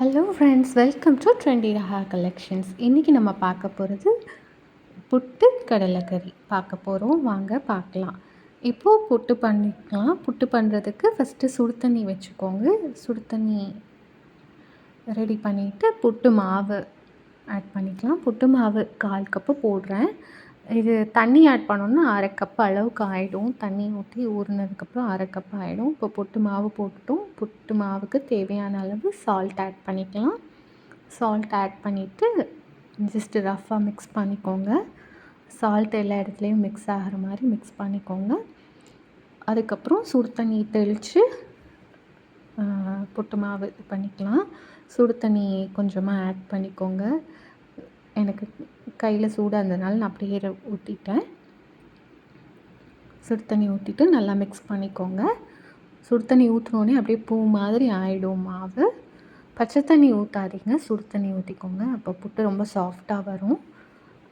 Hello friends, welcome to trendy Raha collections. இன்றைக்கி நம்ம பார்க்க போகிறது புட்டு கடலைக்கறி பார்க்க போகிறோம். வாங்க பார்க்கலாம். இப்போது புட்டு பண்ணிக்கலாம். புட்டு பண்ணுறதுக்கு ஃபஸ்ட்டு சுடு தண்ணி வச்சுக்கோங்க. சுடு தண்ணி ரெடி பண்ணிவிட்டு புட்டு மாவு ஆட் பண்ணிக்கலாம். புட்டு மாவு 1/4 கப்பு போடுறேன். இது தண்ணி ஆட் பண்ணோன்னா 1/2 கப் அளவுக்கு ஆகிடும். தண்ணி ஊற்றி ஊறினதுக்கப்புறம் 1/2 கப் ஆகிடும். இப்போ புட்டு மாவு போட்டுட்டோம். புட்டு மாவுக்கு தேவையான அளவு சால்ட் ஆட் பண்ணிக்கலாம். சால்ட் ஆட் பண்ணிவிட்டு ஜஸ்ட்டு ரஃப்பாக மிக்ஸ் பண்ணிக்கோங்க. சால்ட் எல்லா இடத்துலையும் மிக்ஸ் ஆகிற மாதிரி மிக்ஸ் பண்ணிக்கோங்க. அதுக்கப்புறம் சுடு தண்ணி தெளித்து புட்டு மாவு இது பண்ணிக்கலாம். சுடு தண்ணி கொஞ்சமாக ஆட் பண்ணிக்கோங்க. எனக்கு கையில் சூடாக இருந்ததுனால நான் அப்படியே ஊற்றிட்டேன். சுடு தண்ணி ஊற்றிட்டு நல்லா மிக்ஸ் பண்ணிக்கோங்க. சுடு தண்ணி ஊற்றினோடனே அப்படியே பூ மாதிரி ஆகிடும் மாவு. பச்சை தண்ணி ஊற்றாதீங்க, சுடு தண்ணி ஊற்றிக்கோங்க. அப்போ புட்டு ரொம்ப சாஃப்டாக வரும்.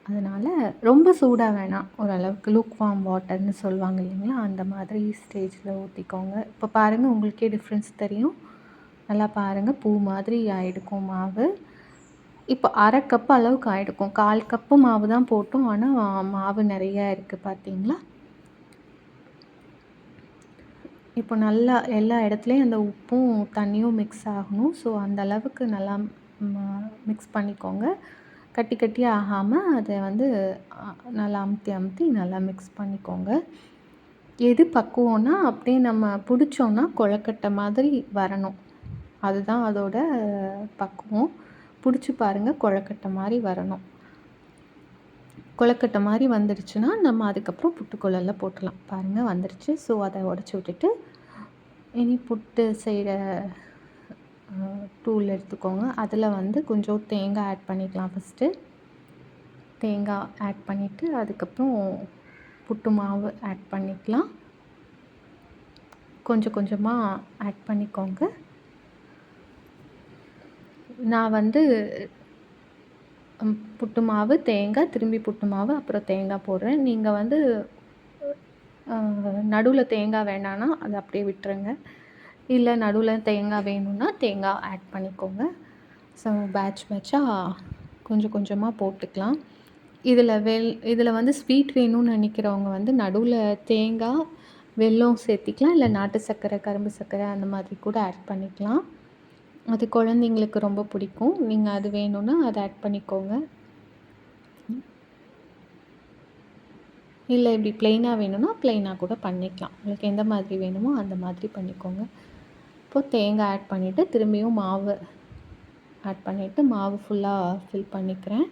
அதனால் ரொம்ப சூடாக வேணாம், ஓரளவுக்கு லூக் வார்ம் வாட்டர்னு சொல்லுவாங்க இல்லைங்களா, அந்த மாதிரி ஸ்டேஜில் ஊற்றிக்கோங்க. இப்போ பாருங்கள், உங்களுக்கே டிஃப்ரென்ஸ் தெரியும். நல்லா பாருங்கள், பூ மாதிரி ஆகிடுக்கும் மாவு. இப்போ 1/2 கப் அளவுக்கு ஆகிடுக்கும். 1/4 கப்பு மாவு தான் போட்டோம், ஆனால் மாவு நிறையா இருக்குது பார்த்தீங்களா. இப்போ நல்லா எல்லா இடத்துலையும் அந்த உப்பும் தண்ணியும் மிக்ஸ் ஆகணும். ஸோ அந்த அளவுக்கு நல்லா மிக்ஸ் பண்ணிக்கோங்க. கட்டி கட்டி ஆகாமல் அதை நல்லா அமுத்தி நல்லா மிக்ஸ் பண்ணிக்கோங்க. எது பக்குவம்னா அப்படியே நம்ம பிடிச்சோன்னா கொழக்கட்டை மாதிரி வரணும். அதுதான் அதோட பக்குவம். பிடிச்சி பாருங்கள், கொழக்கட்டை மாதிரி வரணும். கொழக்கட்டை மாதிரி வந்துடுச்சுன்னா நம்ம அதுக்கப்புறம் புட்டுக்குழலில் போட்டுடலாம். பாருங்கள், வந்துடுச்சு. ஸோ அதை உடச்சி விட்டுட்டு இனி புட்டு செய்கிற டூல் எடுத்துக்கோங்க. அதில் கொஞ்சம் தேங்காய் ஆட் பண்ணிக்கலாம். ஃபஸ்ட்டு தேங்காய் ஆட் பண்ணிவிட்டு அதுக்கப்புறம் புட்டு மாவு ஆட் பண்ணிக்கலாம். கொஞ்சம் கொஞ்சமாக ஆட் பண்ணிக்கோங்க. நான் புட்டு மாவு, தேங்காய், திரும்பி புட்டு மாவு, அப்புறம் தேங்காய் போடுறேன். நீங்கள் நடுவில் தேங்காய் வேண்டான்னா அதை அப்படியே விட்டுருங்க. இல்லை நடுவில் தேங்காய் வேணும்னா தேங்காய் ஆட் பண்ணிக்கோங்க. ஸோ பேட்சாக கொஞ்சம் கொஞ்சமாக போட்டுக்கலாம். இதில் ஸ்வீட் வேணும்னு நினைக்கிறவங்க நடுவில் தேங்காய், வெல்லம் சேர்த்திக்கலாம். இல்லை நாட்டு சர்க்கரை, கரும்பு சர்க்கரை அந்த மாதிரி கூட ஆட் பண்ணிக்கலாம். அது குழந்தைங்களுக்கு ரொம்ப பிடிக்கும். நீங்கள் அது வேணும்னா அதை ஆட் பண்ணிக்கோங்க. இல்லை இப்படி ப்ளெயினாக வேணும்னா ப்ளெயினாக கூட பண்ணிக்கலாம். உங்களுக்கு எந்த மாதிரி வேணுமோ அந்த மாதிரி பண்ணிக்கோங்க. இப்போது தேங்காய் ஆட் பண்ணிவிட்டு திரும்பியும் மாவு ஆட் பண்ணிவிட்டு மாவு ஃபுல்லாக ஃபில் பண்ணிக்கிறேன்.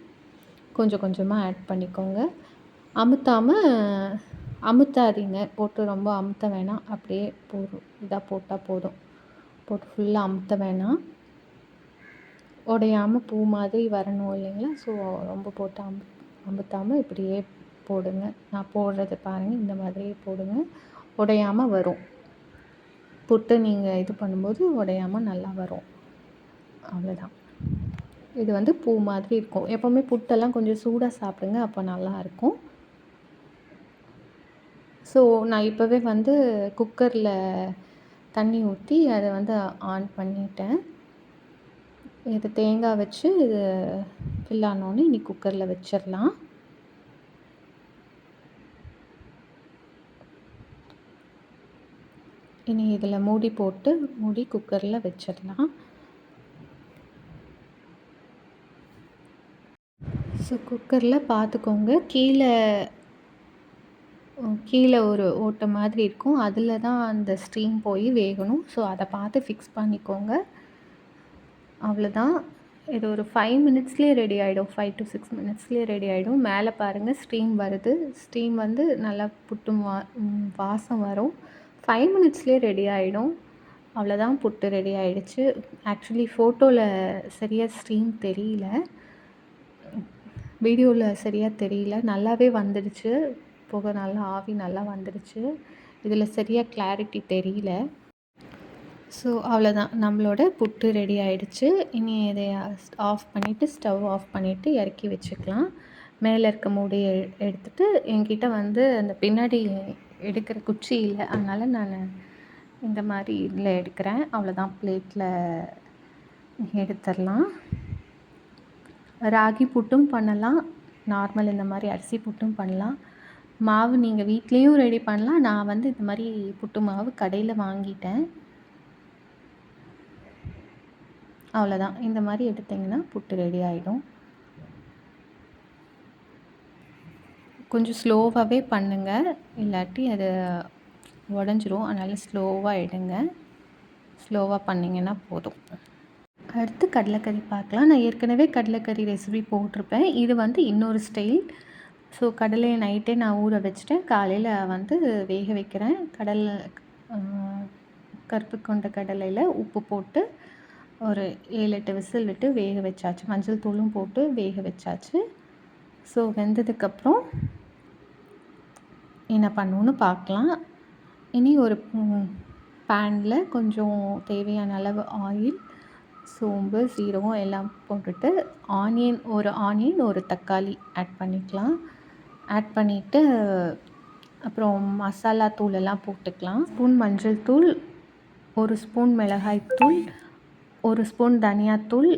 கொஞ்சம் கொஞ்சமாக ஆட் பண்ணிக்கோங்க. அமுத்தாதீங்க, போட்டு ரொம்ப அமுத்த வேணாம். அப்படியே இதாக போட்டால் போதும். போட்டு ஃபுல்லாக அமுத்த வேணாம். உடையாமல் பூ மாதிரி வரணும் இல்லைங்களா. ஸோ ரொம்ப போட்டு அமுத்தாமல் இப்படியே போடுங்க. நான் போடுறத பாருங்கள், இந்த மாதிரியே போடுங்க. உடையாமல் வரும். புட்டு நீங்கள் இது பண்ணும்போது உடையாமல் நல்லா வரும். அவ்வளோதான். இது பூ மாதிரி இருக்கும். எப்போவுமே புட்டெல்லாம் கொஞ்சம் சூடாக சாப்பிடுங்க, அப்போ நல்லாயிருக்கும். ஸோ நான் இப்போவே குக்கரில் தண்ணி ஊற்றி அதை ஆன் பண்ணிட்டேன். இது தேங்காய் வச்சு இது ஃபில் ஆனோடனே இனி குக்கரில் வச்சிடலாம். இனி இதில் மூடி குக்கரில் வச்சிடலாம். ஸோ குக்கரில் பார்த்துக்கோங்க, கீழே ஒரு ஓட்டை மாதிரி இருக்கும். அதில் தான் அந்த ஸ்டீம் போய் வேகணும். ஸோ அதை பார்த்து ஃபிக்ஸ் பண்ணிக்கோங்க. அவ்வளோதான். இது ஒரு 5 மினிட்ஸ்லேயே ரெடி ஆகிடும். 5 to 6 மினிட்ஸ்லேயே ரெடி ஆகிடும். மேலே பாருங்கள், ஸ்டீம் வருது. ஸ்டீம் நல்லா புட்டு வாசம் வரும். 5 மினிட்ஸ்லேயே ரெடி ஆகிடும். அவ்வளோதான், புட்டு ரெடி ஆகிடுச்சு. ஆக்சுவலி ஃபோட்டோவில் சரியாக ஸ்டீம் தெரியல, வீடியோவில் சரியாக தெரியல. நல்லாவே வந்துடுச்சு. புகை நல்லா ஆவி நல்லா வந்துடுச்சு. இதில் சரியாக கிளாரிட்டி தெரியல. ஸோ அவ்வளோதான், நம்மளோட புட்டு ரெடி ஆகிடுச்சு. இனி இதை ஸ்டவ் ஆஃப் பண்ணிவிட்டு இறக்கி வச்சுக்கலாம். மேலே இருக்க மூடியை எடுத்துகிட்டு, என்கிட்ட அந்த பின்னாடி எடுக்கிற குச்சி இல்லை, அதனால் நான் இந்த மாதிரி இதில் எடுக்கிறேன். அவ்வளோதான், பிளேட்டில் எடுத்துடலாம். ராகி புட்டும் பண்ணலாம், நார்மல் இந்த மாதிரி அரிசி புட்டும் பண்ணலாம். மாவு நீங்கள் வீட்லேயும் ரெடி பண்ணலாம். நான் வந்து இந்த மாதிரி புட்டு மாவு கடையில் வாங்கிட்டேன். அவ்வளோதான். இந்த மாதிரி எடுத்திங்கன்னா புட்டு ரெடி ஆகிடும். கொஞ்சம் ஸ்லோவாகவே பண்ணுங்கள், இல்லாட்டி அது உடஞ்சிரும். அதனால் ஸ்லோவாக எடுங்க. ஸ்லோவாக பண்ணிங்கன்னா போதும். அடுத்து கடலைக்கறி பார்க்கலாம். நான் ஏற்கனவே கடலைக்கறி ரெசிபி போட்டிருப்பேன். இது வந்து இன்னொரு ஸ்டைல். ஸோ கடலையை நைட்டே நான் ஊற வச்சுட்டேன். காலையில் வந்து வேக வைக்கிறேன். கருப்பு கொண்ட கடலையில் உப்பு போட்டு ஒரு 7-8 விசில் விட்டு வேக வச்சாச்சு. மஞ்சள் தூளும் போட்டு வேக வச்சாச்சு. ஸோ வெந்ததுக்கப்புறம் என்ன பண்ணணுன்னு பார்க்கலாம். இனி ஒரு பேனில் கொஞ்சம் தேவையான அளவு ஆயில், சோம்பு, சீரகம் எல்லாம் போட்டுட்டு ஒரு ஆனியன் ஒரு தக்காளி ஆட் பண்ணிக்கலாம். ஆட் பண்ணிவிட்டு அப்புறம் மசாலா தூளெல்லாம் போட்டுக்கலாம். ஸ்பூன் மஞ்சள் தூள், 1 ஸ்பூன் மிளகாய் தூள், 1 ஸ்பூன் தனியாத்தூள்,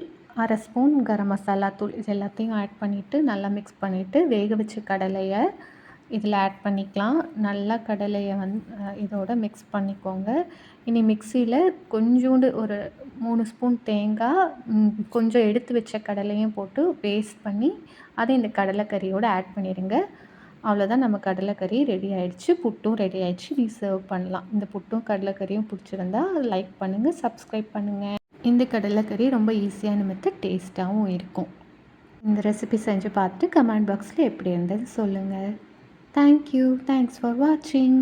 1/2 ஸ்பூன் கரம் மசாலா தூள், இது எல்லாத்தையும் ஆட் பண்ணிவிட்டு நல்லா மிக்ஸ் பண்ணிவிட்டு வேக வச்ச கடலையை இதில் ஆட் பண்ணிக்கலாம். நல்லா கடலையை இதோட மிக்ஸ் பண்ணிக்கோங்க. இனி மிக்சியில் கொஞ்சோண்டு ஒரு 3 ஸ்பூன் தேங்காய், கொஞ்சம் எடுத்து வச்ச கடலையும் போட்டு பேஸ்ட் பண்ணி அதை இந்த கடலைக்கறியோடு ஆட் பண்ணிடுங்க. அவ்வளோதான், நம்ம கடலைக்கறி ரெடி ஆகிடுச்சு. புட்டும் ரெடி ஆகிடுச்சு. நீ சர்வ் பண்ணலாம். இந்த புட்டும் கடலைக்கறியும் பிடிச்சிருந்தா லைக் பண்ணுங்கள், சப்ஸ்கிரைப் பண்ணுங்கள். இந்த கடலைக்கறி ரொம்ப ஈஸியான மெத்தட், டேஸ்ட்டாகவும் இருக்கும். இந்த ரெசிபி செஞ்சு பார்த்துட்டு கமெண்ட் பாக்ஸில் எப்படி இருந்தது சொல்லுங்கள். தேங்க்யூ. தேங்க்ஸ் ஃபார் வாட்சிங்.